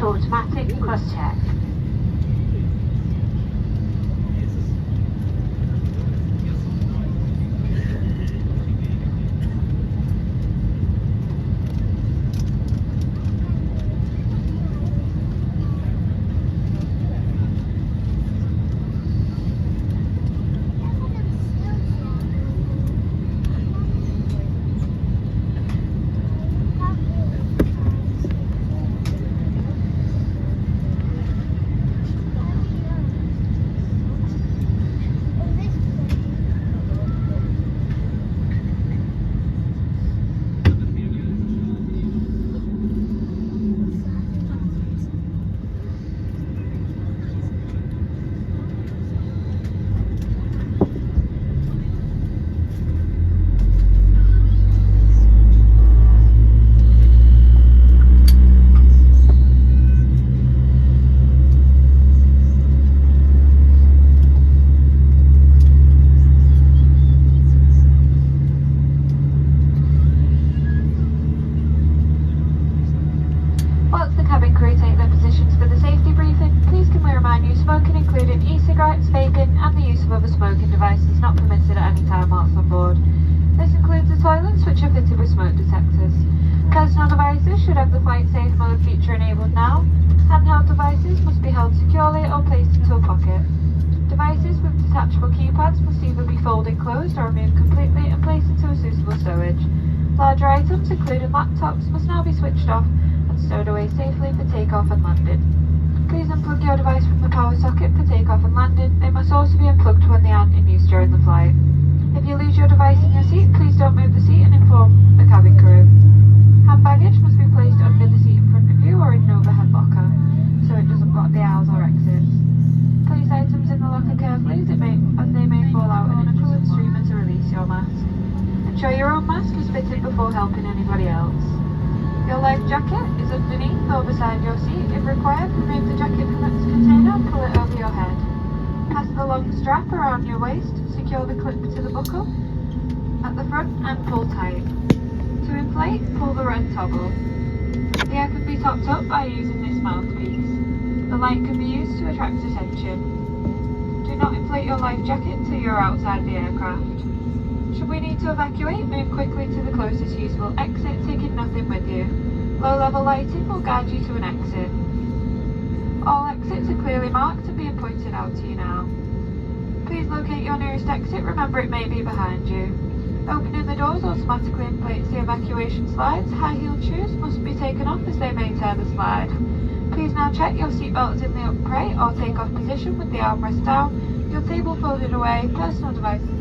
to automatic cross-check. Whilst the cabin crew take their positions for the safety briefing, please can we remind you smoking including e-cigarettes, vaping and the use of other smoking devices is not permitted at any time whilst on board. This includes the toilets which are fitted with smoke detectors. Personal devices should have the flight safe mode feature enabled now. Handheld devices must be held securely or placed into a pocket. Devices with detachable keypads must either be folded closed or removed completely and placed into a suitable stowage. Larger items including laptops must now be switched off and stowed away safely for takeoff and landing. Please unplug your device from the power socket for takeoff and landing. They must also be unplugged when they aren't in use during the flight. If you lose your device in your seat, please don't move the seat and inform the cabin crew. Hand baggage must be placed under the seat in front of you or in an overhead locker, so it doesn't block the aisles or exits. Place items in the locker carefully as they may fall out and in a fluid streamer to release your mask. Ensure your own mask is fitted before helping anybody else. Your life jacket is underneath or beside your seat. If required, remove the jacket from its container and pull it over your head. Pass the long strap around your waist, secure the clip to the buckle at the front and pull tight. To inflate, pull the red toggle. The air can be topped up by using this mouthpiece. The light can be used to attract attention. Do not inflate your life jacket until you are outside the aircraft. Should we need to evacuate, move quickly to the closest usable exit, taking nothing with you. Low-level lighting will guide you to an exit. All exits are clearly marked and being pointed out to you now. Please locate your nearest exit, remember it may be behind you. Opening the doors automatically inflates the evacuation slides. High-heeled shoes must be taken off as they may tear the slide. Please now check your seatbelt is in the upright or take-off position with the armrest down, your table folded away, personal devices